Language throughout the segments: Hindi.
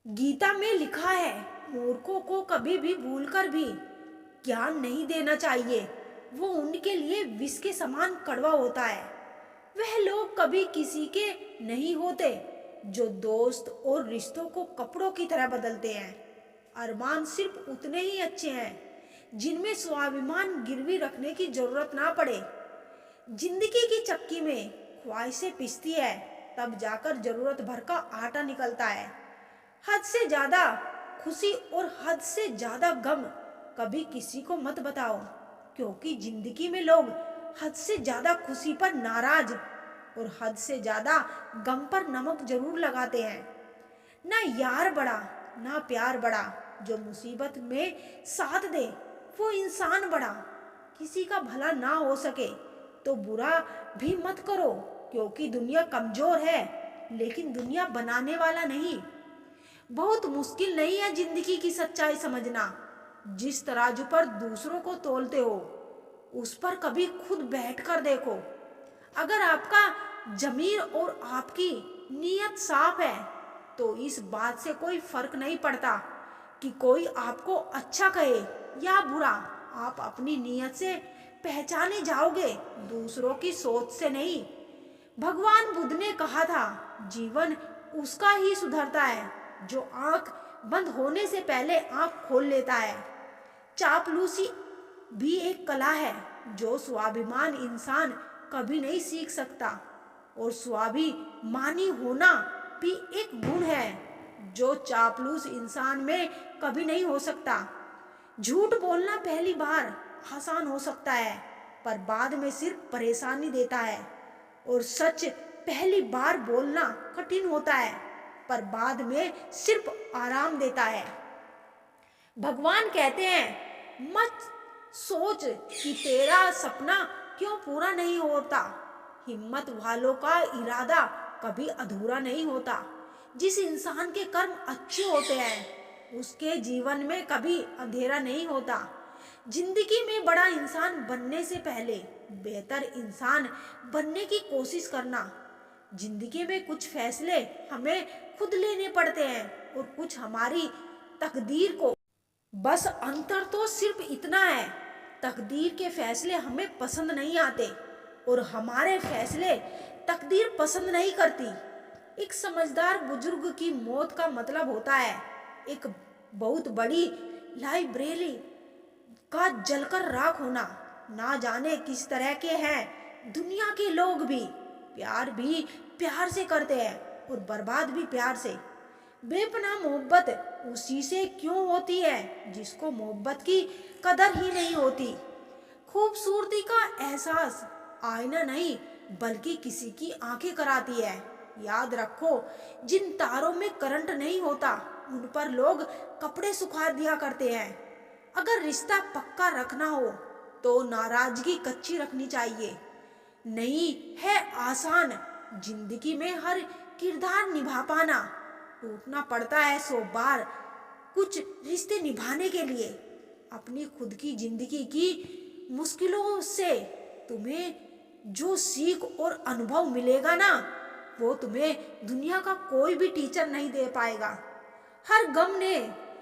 गीता में लिखा है, मूर्खों को कभी भी भूलकर भी ज्ञान नहीं देना चाहिए। वो उनके लिए विष के समान कड़वा होता है। वह लोग कभी किसी के नहीं होते जो दोस्त और रिश्तों को कपड़ों की तरह बदलते हैं। अरमान सिर्फ उतने ही अच्छे हैं जिनमें स्वाभिमान गिरवी रखने की जरूरत ना पड़े। जिंदगी की चक्की में ख्वाहिशें पिसती है, तब जाकर जरूरत भर का आटा निकलता है। हद से ज्यादा खुशी और हद से ज्यादा गम कभी किसी को मत बताओ, क्योंकि जिंदगी में लोग हद से ज्यादा खुशी पर नाराज और हद से ज्यादा गम पर नमक जरूर लगाते हैं। ना यार बड़ा, ना प्यार बड़ा। जो मुसीबत में साथ दे वो इंसान बड़ा। किसी का भला ना हो सके तो बुरा भी मत करो, क्योंकि दुनिया कमजोर है, लेकिन दुनिया बनाने वाला नहीं। बहुत मुश्किल नहीं है जिंदगी की सच्चाई समझना। जिस तराजू पर दूसरों को तोलते हो, उस पर कभी खुद बैठ कर देखो। अगर आपका जमीर और आपकी नीयत साफ है, तो इस बात से कोई फर्क नहीं पड़ता कि कोई आपको अच्छा कहे या बुरा। आप अपनी नीयत से पहचाने जाओगे, दूसरों की सोच से नहीं। भगवान बुद्ध ने कहा था, जीवन उसका ही सुधरता है जो आंख बंद होने से पहले आंख खोल लेता है। चापलूसी भी एक कला है जो स्वाभिमान इंसान कभी नहीं सीख सकता, और स्वाभिमानी होना भी एक गुण है जो चापलूस इंसान में कभी नहीं हो सकता। झूठ बोलना पहली बार आसान हो सकता है, पर बाद में सिर्फ परेशानी देता है। और सच पहली बार बोलना कठिन होता है, पर बाद में सिर्फ आराम देता है। भगवान कहते हैं, मत सोच कि तेरा सपना क्यों पूरा नहीं होता। हिम्मत वालों का इरादा कभी अधूरा नहीं होता। जिस इंसान के कर्म अच्छे होते हैं, उसके जीवन में कभी अंधेरा नहीं होता। जिंदगी में बड़ा इंसान बनने से पहले बेहतर इंसान बनने की कोशिश करना। जिंदगी में कुछ फैसले हमें खुद लेने पड़ते हैं और कुछ हमारी तकदीर को। बस अंतर तो सिर्फ इतना है, तकदीर के फैसले हमें पसंद नहीं आते और हमारे फैसले तकदीर पसंद नहीं करती। एक समझदार बुजुर्ग की मौत का मतलब होता है एक बहुत बड़ी लाइब्रेरी का जलकर राख होना। ना जाने किस तरह के हैं दुनिया के लोग भी प्यार से करते हैं और बर्बाद भी प्यार से। बेपनाह मोहब्बत उसी से क्यों होती है जिसको मोहब्बत की कदर ही नहीं होती। खूबसूरती का एहसास आईना नहीं बल्कि किसी की आंखें कराती है। याद रखो, जिन तारों में करंट नहीं होता उन पर लोग कपड़े सुखा दिया करते हैं। अगर रिश्ता पक्का रखना हो तो नाराजगी कच्ची रखनी चाहिए। नहीं है आसान जिंदगी में हर किरदार निभा पाना। टूटना पड़ता है 100 बार कुछ रिश्ते निभाने के लिए। अपनी खुद की जिंदगी की मुश्किलों से तुम्हें जो सीख और अनुभव मिलेगा ना, वो तुम्हें दुनिया का कोई भी टीचर नहीं दे पाएगा। हर गम ने,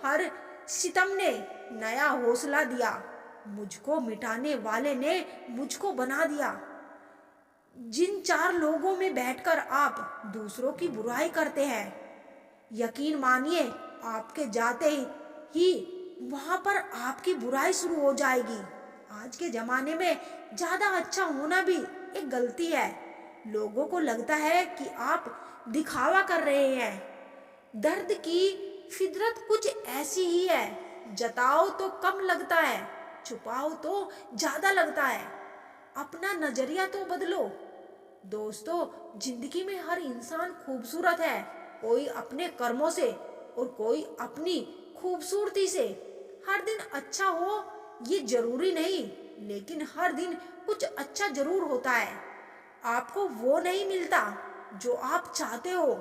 हर सितम ने नया हौसला दिया। मुझको मिटाने वाले ने मुझको बना दिया। जिन 4 लोगों में बैठकर आप दूसरों की बुराई करते हैं, यकीन मानिए आपके जाते ही वहां पर आपकी बुराई शुरू हो जाएगी। आज के जमाने में ज्यादा अच्छा होना भी एक गलती है। लोगों को लगता है कि आप दिखावा कर रहे हैं। दर्द की फितरत कुछ ऐसी ही है, जताओ तो कम लगता है, छुपाओ तो ज्यादा लगता है। अपना नजरिया तो बदलो। दोस्तों, जिंदगी में हर इंसान खूबसूरत है, कोई अपने कर्मों से और कोई अपनी खूबसूरती से। हर दिन अच्छा हो ये जरूरी नहीं, लेकिन हर दिन कुछ अच्छा जरूर होता है। आपको वो नहीं मिलता जो आप चाहते हो,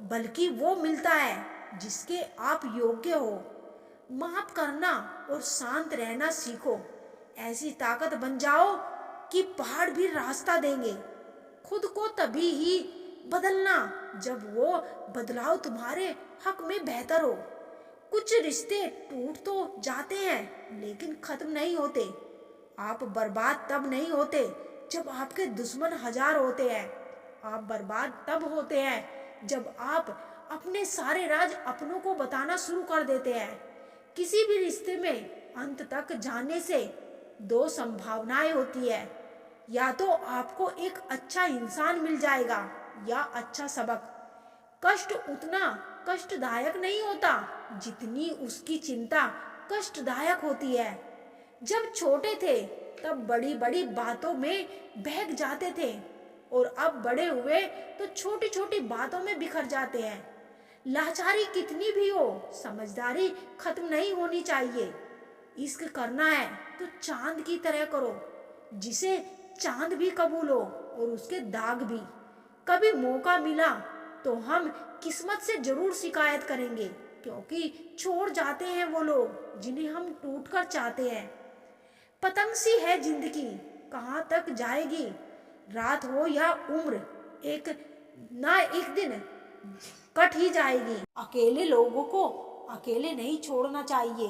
बल्कि वो मिलता है जिसके आप योग्य हो। माफ करना और शांत रहना सीखो। ऐसी ताकत बन जाओ कि पहाड़ भी रास्ता देंगे। खुद को तभी ही बदलना जब वो बदलाव तुम्हारे हक में बेहतर हो। कुछ रिश्ते टूट तो जाते हैं लेकिन खत्म नहीं होते। आप बर्बाद तब नहीं होते जब आपके दुश्मन हजार होते हैं। आप बर्बाद तब होते हैं जब आप अपने सारे राज अपनों को बताना शुरू कर देते हैं। किसी भी रिश्ते में अंत तक जाने से दो संभावनाएं होती है, या तो आपको एक अच्छा इंसान मिल जाएगा या अच्छा सबक। कष्ट उतना कष्टदायक नहीं होता जितनी उसकी चिंता कष्टदायक होती है। जब छोटे थे तब बड़ी बड़ी बातों में बहक जाते थे और अब बड़े हुए तो छोटी छोटी बातों में बिखर जाते हैं। लाचारी कितनी भी हो, समझदारी खत्म नहीं होनी चाहिए। इश्क करना है तो चांद की तरह करो, जिसे चांद भी कबूल हो और उसके दाग भी। कभी मौका मिला तो हम किस्मत से जरूर शिकायत करेंगे, क्योंकि छोड़ जाते हैं वो लोग जिन्हें हम टूट कर चाहते हैं। पतंग सी है जिंदगी, कहाँ तक जाएगी, रात हो या उम्र, एक ना एक दिन कट ही जाएगी। अकेले लोगों को अकेले नहीं छोड़ना चाहिए,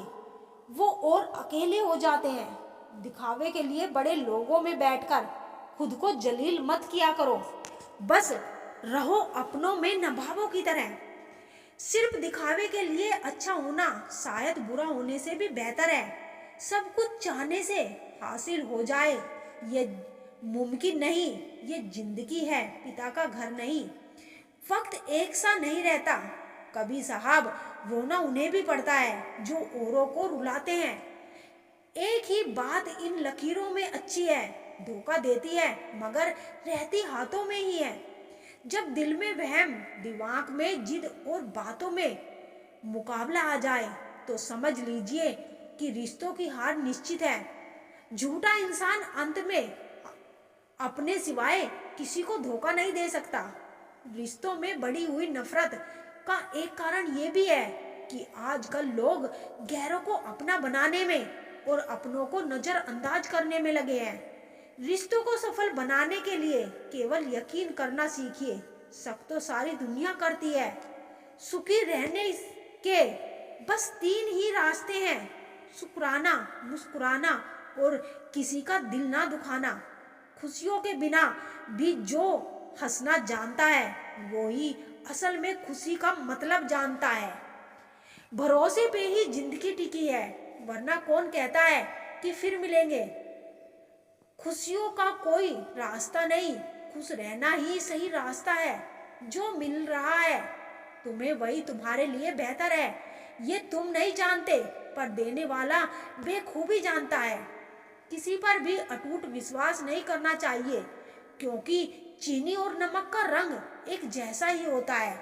वो और अकेले हो जाते हैं। दिखावे के लिए बड़े लोगों में बैठकर खुद को जलील मत किया करो, बस रहो अपनों में नवाबों की तरह। सिर्फ दिखावे के लिए अच्छा होना शायद बुरा होने से भी बेहतर है। सब कुछ चाहने से हासिल हो जाए ये मुमकिन नहीं, ये जिंदगी है, पिता का घर नहीं। वक्त एक सा नहीं रहता, कभी साहब रोना उन्हें भी पड़ता है जो औरों को रुलाते हैं। एक ही बात इन लकीरों में अच्छी है, धोखा देती है मगर रहती हाथों में ही है। जब दिल में वहम, दिमाग में जिद और बातों में मुकाबला आ जाए तो समझ लीजिए कि रिश्तों की हार निश्चित है। झूठा इंसान अंत में अपने सिवाय किसी को धोखा नहीं दे सकता। रिश्तों में बढ़ी हुई नफरत का एक कारण ये भी है कि आजकल लोग गैरों को अपना बनाने में और अपनों को नजरअंदाज करने में लगे हैं। रिश्तों को सफल बनाने के लिए केवल यकीन करना सीखिए। शक तो सारी दुनिया करती है। सुखी रहने के बस 3 ही रास्ते हैं, शुक्राना, मुस्कुराना और किसी का दिल ना दुखाना। खुशियों के बिना भी जो हंसना जानता है वो ही असल में खुशी का मतलब जानता है। भरोसे पे ही जिंदगी टिकी है, वरना कौन कहता है कि फिर मिलेंगे। खुशियों का कोई रास्ता नहीं, खुश रहना ही सही रास्ता है। जो मिल रहा है तुम्हें वही तुम्हारे लिए बेहतर है, ये तुम नहीं जानते पर देने वाला बेखूबी जानता है। किसी पर भी अटूट विश्वास नहीं करना चाहिए, क्योंकि चीनी और नमक का रंग एक जैसा ही होता है।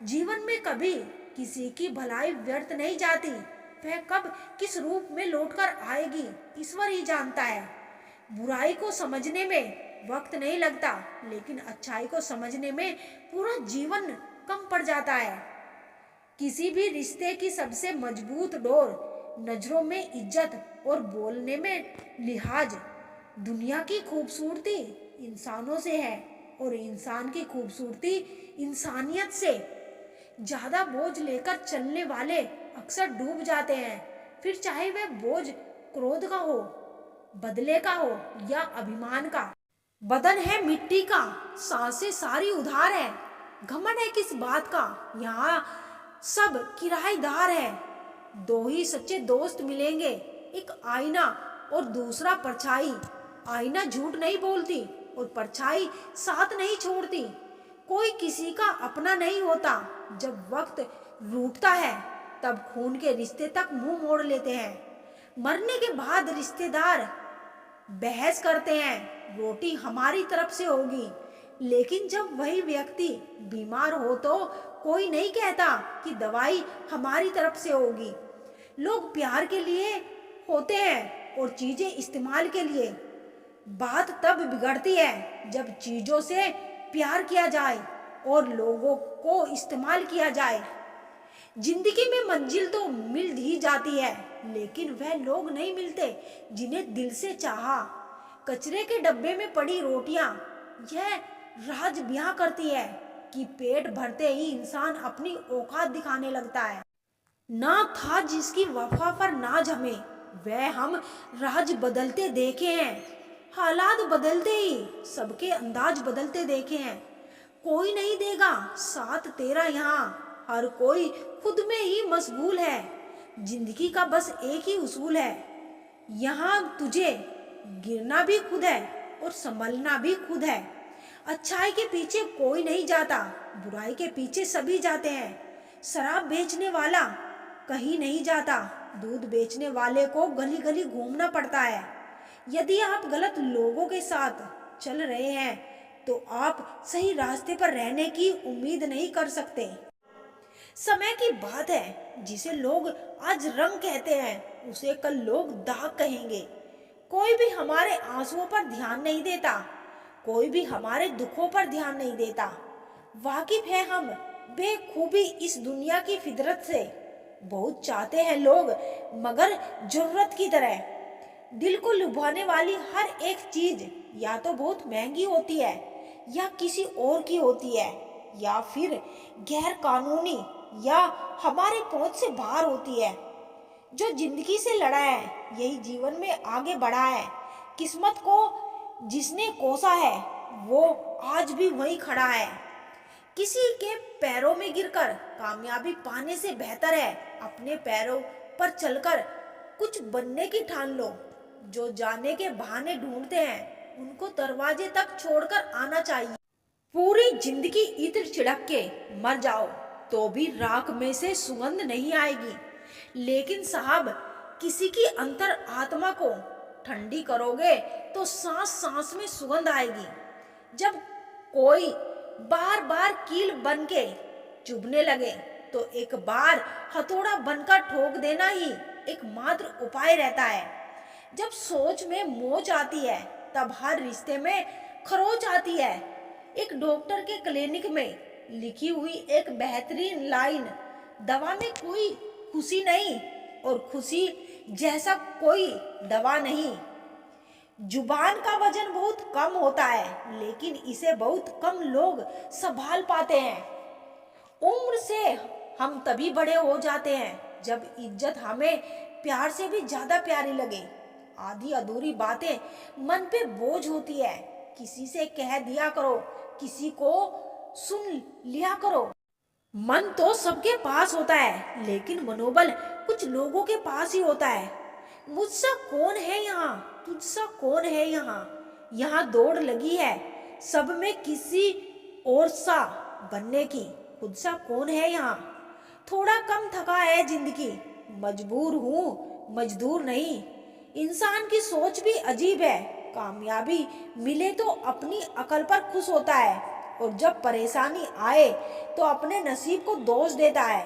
जीवन में कभी किसी की भलाई व्यर्थ नहीं जाती, वह कब किस रूप में लौटकर आएगी ईश्वर ही जानता है। बुराई को समझने में वक्त नहीं लगता, लेकिन अच्छाई को समझने में पूरा जीवन कम पड़ जाता है। किसी भी रिश्ते की सबसे मजबूत डोर नजरों में इज्जत और बोलने में लिहाज। दुनिया की खूबसूरती इंसानों से है और इंसान की खूबसूरती इंसानियत से। ज्यादा बोझ लेकर चलने वाले अक्सर डूब जाते हैं, फिर चाहे वह बोझ क्रोध का हो, बदले का हो या अभिमान का। बदन है मिट्टी का, सांसें सारी उधार है। घमंड है किस बात का, यहाँ सब किराएदार है। 2 ही सच्चे दोस्त मिलेंगे, एक आईना और दूसरा परछाई। आईना झूठ नहीं बोलती और परछाई साथ नहीं छोड़ती। कोई किसी का अपना नहीं होता। जब वक्त रूठता है तब खून के रिश्ते तक मुंह मोड़ लेते हैं। मरने के बाद रिश्तेदार बहस करते हैं रोटी हमारी तरफ से होगी, लेकिन जब वही व्यक्ति बीमार हो तो कोई नहीं कहता कि दवाई हमारी तरफ से होगी। लोग प्यार के लिए होते हैं और चीजें इस्तेमाल के लिए। बात तब बिगड़ती है जब चीजों से प्यार किया जाए और लोगों को इस्तेमाल किया जाए। जिंदगी में मंजिल तो मिल ही जाती है, लेकिन वह लोग नहीं मिलते जिन्हें दिल से चाहा। कचरे के डब्बे में पड़ी रोटियां यह राज ब्याह करती है। कि पेट भरते ही इंसान अपनी औकात दिखाने लगता है। ना था जिसकी वफा पर ना जमे, वह हम राज बदलते देखे हैं। हालात बदलते ही सबके अंदाज बदलते देखे हैं। कोई नहीं देगा साथ तेरा यहाँ, हर कोई खुद में ही मशगूल है। जिंदगी का बस एक ही उसूल है, यहाँ तुझे गिरना भी खुद है और संभलना भी खुद है। अच्छाई के पीछे कोई नहीं जाता, बुराई के पीछे सभी जाते हैं। शराब बेचने वाला कहीं नहीं जाता, दूध बेचने वाले को गली गली घूमना पड़ता है। यदि आप गलत लोगों के साथ चल रहे हैं तो आप सही रास्ते पर रहने की उम्मीद नहीं कर सकते। समय की बात है, जिसे लोग आज रंग कहते हैं उसे कल लोग दाग कहेंगे। कोई भी हमारे आंसुओं पर ध्यान नहीं देता, कोई भी हमारे दुखों पर ध्यान नहीं देता। वाकिफ है हम बेखूबी इस दुनिया की फितरत से। बहुत चाहते हैं लोग मगर जरूरत की तरह। दिल को लुभाने वाली हर एक चीज या तो बहुत महंगी होती है, या किसी और की होती है, या फिर गैर कानूनी, या हमारे पहुंच से बाहर होती है। जो जिंदगी से लड़ा है यही जीवन में आगे बढ़ा है। किस्मत को जिसने कोसा है वो आज भी वहीं खड़ा है। किसी के पैरों में गिरकर कामयाबी पाने से बेहतर है अपने पैरों पर चलकर कुछ बनने की ठान लो। जो जाने के बहाने ढूंढते हैं उनको दरवाजे तक छोड़कर आना चाहिए। पूरी जिंदगी इत्र छिड़क के मर जाओ तो भी राख में से सुगंध नहीं आएगी, लेकिन साहब किसी की अंतर आत्मा को ठंडी करोगे तो सांस सांस में सुगंध आएगी। जब कोई बार बार कील बन के चुभने लगे तो एक बार हथौड़ा बनकर ठोक देना ही एकमात्र उपाय रहता है। जब सोच में मोच आती है तब हर रिश्ते में खरोच आती है। एक डॉक्टर के क्लिनिक में लिखी हुई एक बेहतरीन लाइन, दवा में कोई खुशी नहीं और खुशी जैसा कोई दवा नहीं। जुबान का वजन बहुत कम होता है लेकिन इसे बहुत कम लोग संभाल पाते हैं। उम्र से हम तभी बड़े हो जाते हैं जब इज्जत हमें प्यार से भी ज्यादा प्यारी लगे। आधी अधूरी बातें मन पे बोझ होती है, किसी से कह दिया करो, किसी को सुन लिया करो। मन तो सबके पास होता है लेकिन मनोबल कुछ लोगों के पास ही होता है। मुझसा कौन है यहाँ, तुझसा कौन है यहाँ, यहाँ दौड़ लगी है सब में किसी और सा बनने की, खुद सा कौन है यहाँ। थोड़ा कम थका है जिंदगी, मजबूर हूँ मजदूर नहीं। इंसान की सोच भी अजीब है, कामयाबी मिले तो अपनी अकल पर खुश होता है और जब परेशानी आए तो अपने नसीब को दोष देता है।